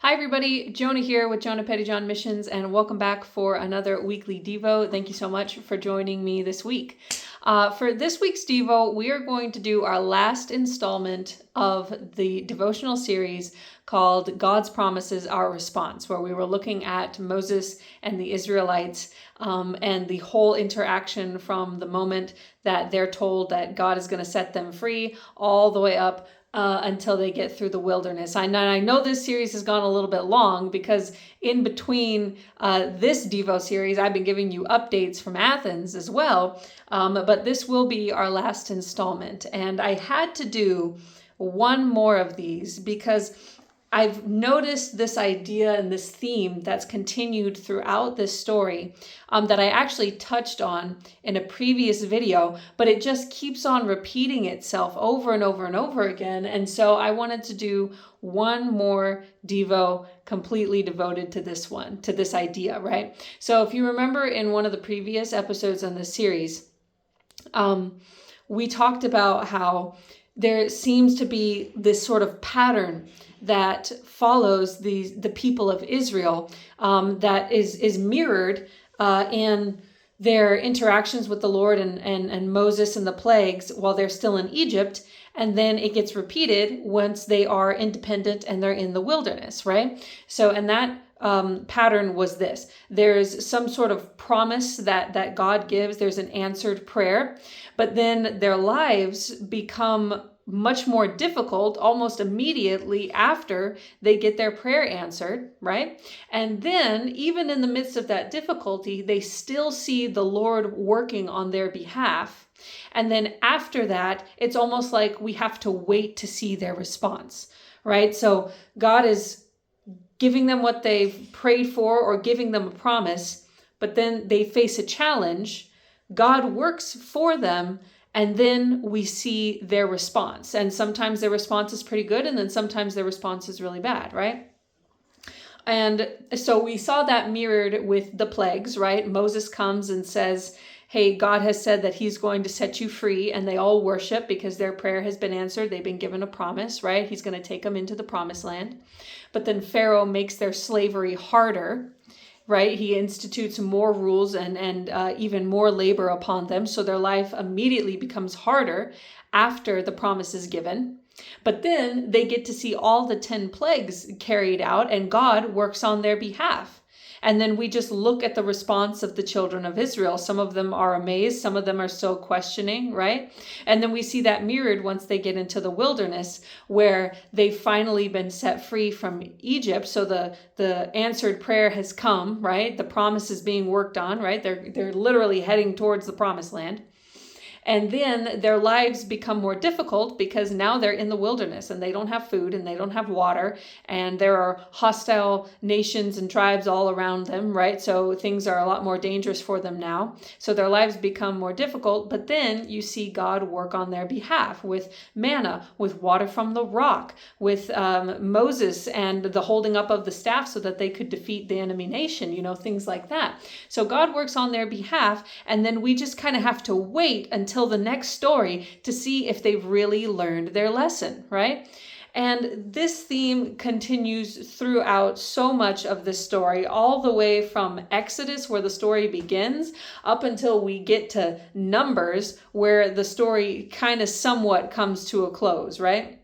Hi everybody, Jonah here with Jonah Pettyjohn Missions, and welcome back for another weekly Devo. Thank you so much for joining me this week. For this week's Devo, we are going to do our last installment of the devotional series called God's Promises, Our Response, where we were looking at Moses and the Israelites and the whole interaction from the moment that they're told that God is going to set them free all the way up until they get through the wilderness. I know this series has gone a little bit long because in between this Devo series, I've been giving you updates from Athens as well, but this will be our last installment. And I had to do one more of these because I've noticed this idea and this theme that's continued throughout this story that I actually touched on in a previous video, but it just keeps on repeating itself over and over and over again. And so I wanted to do one more Devo completely devoted to this one, to this idea, right? So if you remember in one of the previous episodes on this series, we talked about how there seems to be this sort of pattern that follows the people of Israel that is mirrored in their interactions with the Lord and Moses and the plagues while they're still in Egypt. And then it gets repeated once they are independent and they're in the wilderness, right? So, and that pattern was this. There's some sort of promise that God gives. There's an answered prayer, but then their lives become much more difficult almost immediately after they get their prayer answered, right? And then even in the midst of that difficulty, they still see the Lord working on their behalf. And then after that, it's almost like we have to wait to see their response, right? So God is giving them what they've prayed for or giving them a promise, but then they face a challenge. God works for them, and then we see their response. And sometimes their response is pretty good, and then sometimes their response is really bad, right? And so we saw that mirrored with the plagues, right? Moses comes and says, hey, God has said that he's going to set you free, and they all worship because their prayer has been answered. They've been given a promise, right? He's going to take them into the promised land. But then Pharaoh makes their slavery harder, right? He institutes more rules and even more labor upon them. So their life immediately becomes harder after the promise is given. But then they get to see all the 10 plagues carried out, and God works on their behalf. And then we just look at the response of the children of Israel. Some of them are amazed. Some of them are still questioning, right? And then we see that mirrored once they get into the wilderness where they've finally been set free from Egypt. So the answered prayer has come, right? The promise is being worked on, right? They're literally heading towards the promised land. And then their lives become more difficult because now they're in the wilderness and they don't have food and they don't have water, and there are hostile nations and tribes all around them, right? So things are a lot more dangerous for them now. So their lives become more difficult, but then you see God work on their behalf with manna, with water from the rock, with Moses and the holding up of the staff so that they could defeat the enemy nation, things like that. So God works on their behalf, and then we just kind of have to wait until the next story to see if they've really learned their lesson, right? And this theme continues throughout so much of this story, all the way from Exodus, where the story begins, up until we get to Numbers, where the story kind of somewhat comes to a close, right?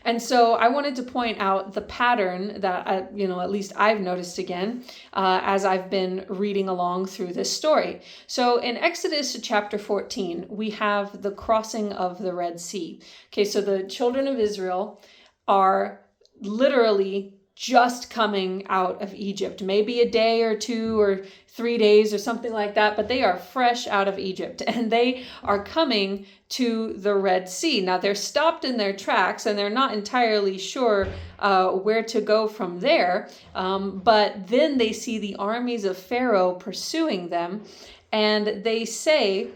And so I wanted to point out the pattern that, at least I've noticed again as I've been reading along through this story. So in Exodus chapter 14, we have the crossing of the Red Sea. Okay, so the children of Israel are literally just coming out of Egypt, maybe a day or 2 or 3 days or something like that, but they are fresh out of Egypt and they are coming to the Red Sea. Now they're stopped in their tracks and they're not entirely sure where to go from there, but then they see the armies of Pharaoh pursuing them, and they say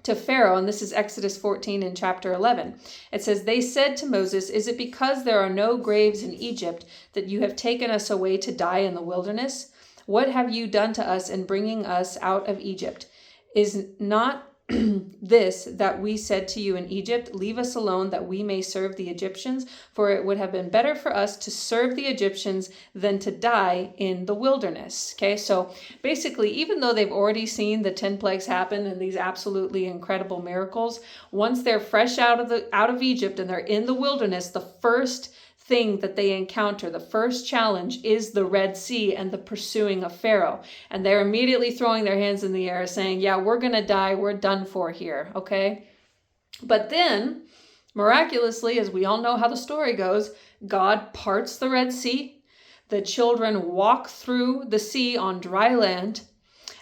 to Pharaoh, and this is Exodus 14 in chapter 11. It says, they said to Moses, is it because there are no graves in Egypt that you have taken us away to die in the wilderness? What have you done to us in bringing us out of Egypt? Is not this that we said to you in Egypt, leave us alone that we may serve the Egyptians, for it would have been better for us to serve the Egyptians than to die in the wilderness. Okay, so basically, even though they've already seen the 10 plagues happen and these absolutely incredible miracles, once they're fresh out of Egypt and they're in the wilderness, the first thing that they encounter, the first challenge, is the Red Sea and the pursuing of Pharaoh. And they're immediately throwing their hands in the air saying, yeah, we're going to die. We're done for here. Okay. But then, miraculously, as we all know how the story goes, God parts the Red Sea. The children walk through the sea on dry land.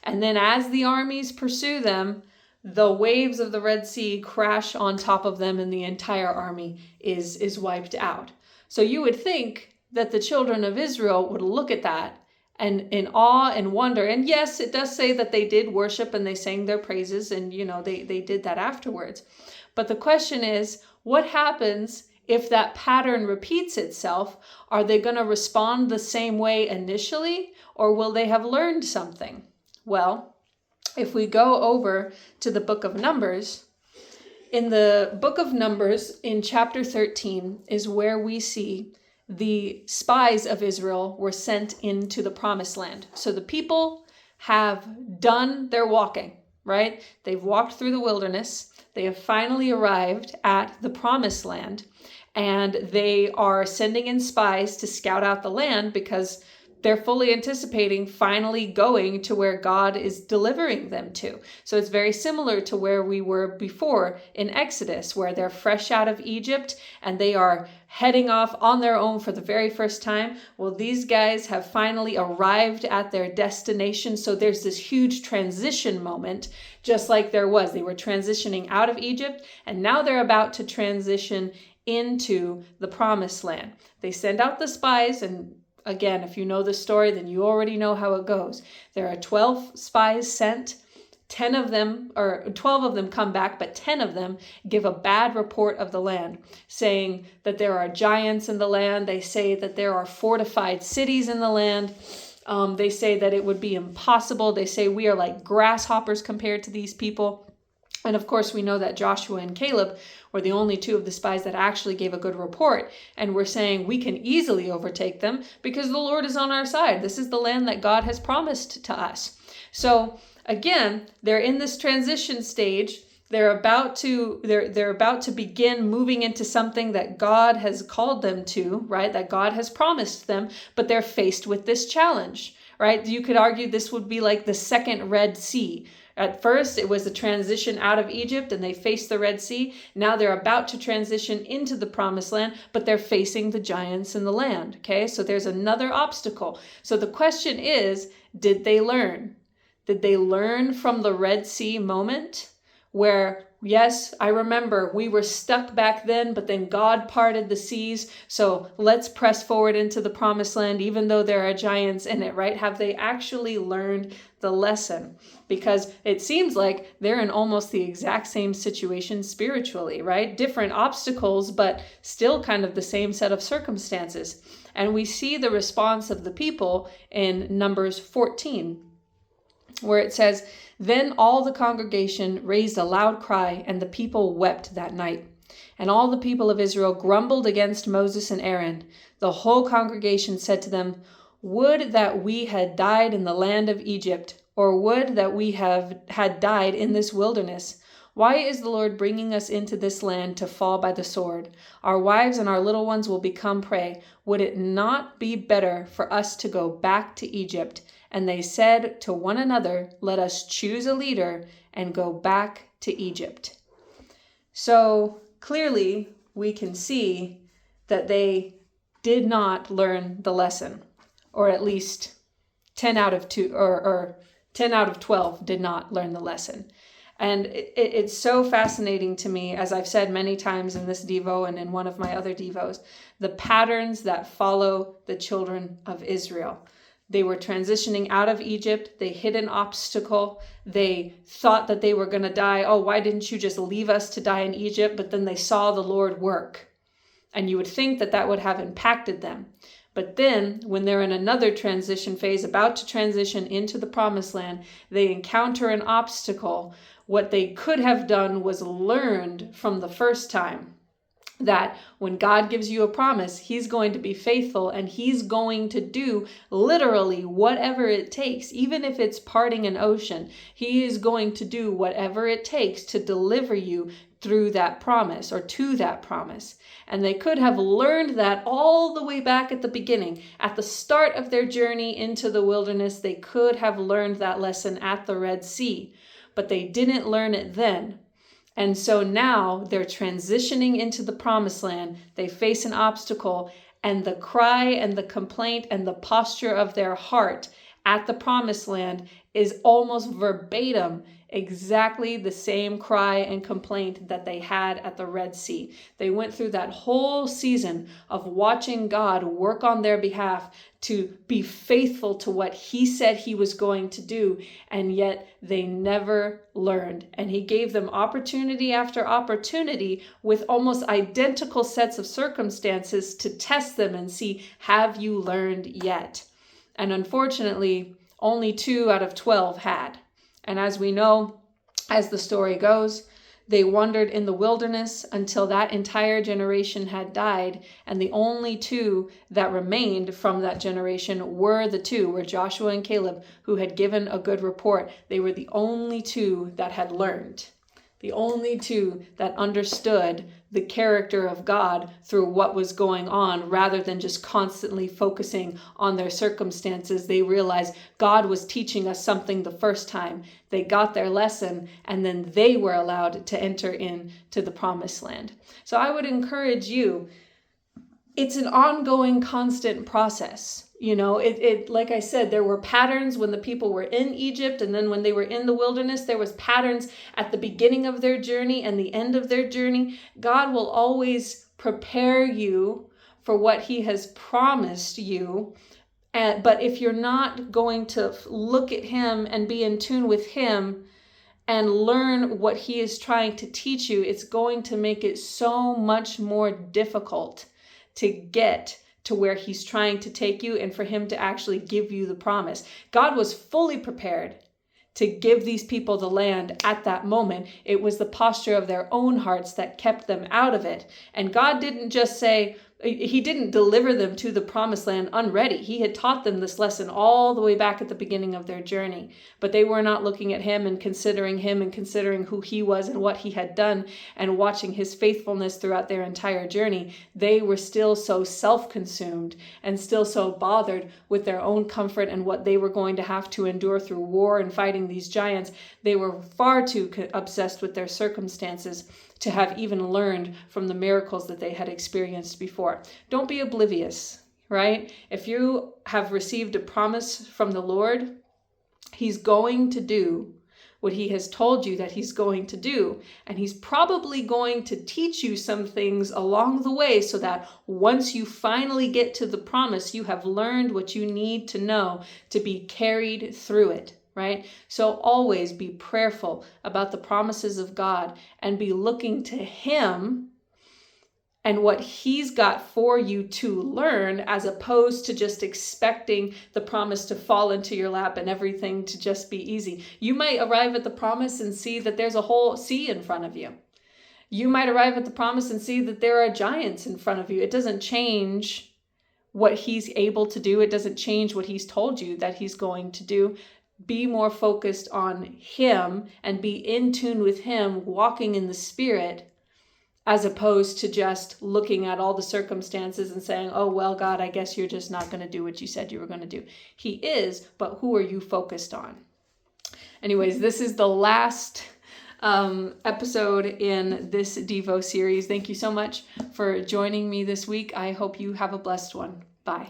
And then as the armies pursue them, the waves of the Red Sea crash on top of them and the entire army is wiped out. So you would think that the children of Israel would look at that and in awe and wonder. And yes, it does say that they did worship and they sang their praises and, they did that afterwards. But the question is, what happens if that pattern repeats itself? Are they going to respond the same way initially, or will they have learned something? Well, if we go over to the book of Numbers, in the book of Numbers, in chapter 13, is where we see the spies of Israel were sent into the promised land. So the people have done their walking, right? They've walked through the wilderness. They have finally arrived at the promised land, and they are sending in spies to scout out the land because they're fully anticipating finally going to where God is delivering them to. So it's very similar to where we were before in Exodus, where they're fresh out of Egypt and they are heading off on their own for the very first time. Well, these guys have finally arrived at their destination. So there's this huge transition moment, just like there was. They were transitioning out of Egypt, and now they're about to transition into the promised land. They send out the spies, and again, if you know the story, then you already know how it goes. There are 12 spies sent. 12 of them come back, but 10 of them give a bad report of the land, saying that there are giants in the land. They say that there are fortified cities in the land. They say that it would be impossible. They say we are like grasshoppers compared to these people. And of course, we know that Joshua and Caleb were the only two of the spies that actually gave a good report. And we're saying we can easily overtake them because the Lord is on our side. This is the land that God has promised to us. So again, they're in this transition stage. They're about to begin moving into something that God has called them to, right? That God has promised them, but they're faced with this challenge, right? You could argue this would be like the second Red Sea. At first, it was a transition out of Egypt and they faced the Red Sea. Now they're about to transition into the promised land, but they're facing the giants in the land. Okay, so there's another obstacle. So the question is, did they learn? Did they learn from the Red Sea moment where, yes, I remember we were stuck back then, but then God parted the seas. So let's press forward into the promised land, even though there are giants in it, right? Have they actually learned the lesson? Because it seems like they're in almost the exact same situation spiritually, right? Different obstacles, but still kind of the same set of circumstances. And we see the response of the people in Numbers 14, where it says, "Then all the congregation raised a loud cry, and the people wept that night. And all the people of Israel grumbled against Moses and Aaron. The whole congregation said to them, 'Would that we had died in the land of Egypt, or would that we had died in this wilderness. Why is the Lord bringing us into this land to fall by the sword? Our wives and our little ones will become prey. Would it not be better for us to go back to Egypt?' And they said to one another, 'Let us choose a leader and go back to Egypt.'" So clearly we can see that they did not learn the lesson, or at least 10 out of 2 or 10 out of 12 did not learn the lesson. And it's so fascinating to me, as I've said many times in this Devo and in one of my other Devos, the patterns that follow the children of Israel. They were transitioning out of Egypt. They hit an obstacle. They thought that they were going to die. Oh, why didn't you just leave us to die in Egypt? But then they saw the Lord work. And you would think that that would have impacted them. But then when they're in another transition phase, about to transition into the promised land, they encounter an obstacle what they could have done was learned from the first time that when God gives you a promise, he's going to be faithful and he's going to do literally whatever it takes, even if it's parting an ocean. He is going to do whatever it takes to deliver you through that promise or to that promise. And they could have learned that all the way back at the beginning. At the start of their journey into the wilderness, they could have learned that lesson at the Red Sea, but they didn't learn it then. And so now they're transitioning into the promised land. They face an obstacle, and the cry and the complaint and the posture of their heart at the promised land is almost verbatim exactly the same cry and complaint that they had at the Red Sea. They went through that whole season of watching God work on their behalf to be faithful to what he said he was going to do, and yet they never learned. And he gave them opportunity after opportunity with almost identical sets of circumstances to test them and see, have you learned yet? And unfortunately, only 2 out of 12 had. And as we know, as the story goes, they wandered in the wilderness until that entire generation had died, and the only 2 that remained from that generation were Joshua and Caleb, who had given a good report. They were the only 2 that had learned, the only 2 that understood the character of God through what was going on, rather than just constantly focusing on their circumstances. They realized God was teaching us something the first time. They got their lesson, and then they were allowed to enter into the promised land. So I would encourage you, it's an ongoing, constant process. You know, it like I said, there were patterns when the people were in Egypt, and then when they were in the wilderness, there was patterns at the beginning of their journey and the end of their journey. God will always prepare you for what he has promised you. But if you're not going to look at him and be in tune with him and learn what he is trying to teach you, it's going to make it so much more difficult to get to where he's trying to take you and for him to actually give you the promise. God was fully prepared to give these people the land at that moment. It was the posture of their own hearts that kept them out of it. And God didn't just say, he didn't deliver them to the promised land unready. He had taught them this lesson all the way back at the beginning of their journey. But they were not looking at him and considering who he was and what he had done and watching his faithfulness throughout their entire journey. They were still so self-consumed and still so bothered with their own comfort and what they were going to have to endure through war and fighting these giants. They were far too obsessed with their circumstances to have even learned from the miracles that they had experienced before. Don't be oblivious, right? If you have received a promise from the Lord, he's going to do what he has told you that he's going to do. And he's probably going to teach you some things along the way so that once you finally get to the promise, you have learned what you need to know to be carried through it. Right? So always be prayerful about the promises of God and be looking to him and what he's got for you to learn, as opposed to just expecting the promise to fall into your lap and everything to just be easy. You might arrive at the promise and see that there's a whole sea in front of you. You might arrive at the promise and see that there are giants in front of you. It doesn't change what he's able to do. It doesn't change what he's told you that he's going to do. Be more focused on him and be in tune with him, walking in the Spirit, as opposed to just looking at all the circumstances and saying, oh, well, God, I guess you're just not going to do what you said you were going to do. He is, but who are you focused on? Anyways, this is the last episode in this Devo series. Thank you so much for joining me this week. I hope you have a blessed one. Bye.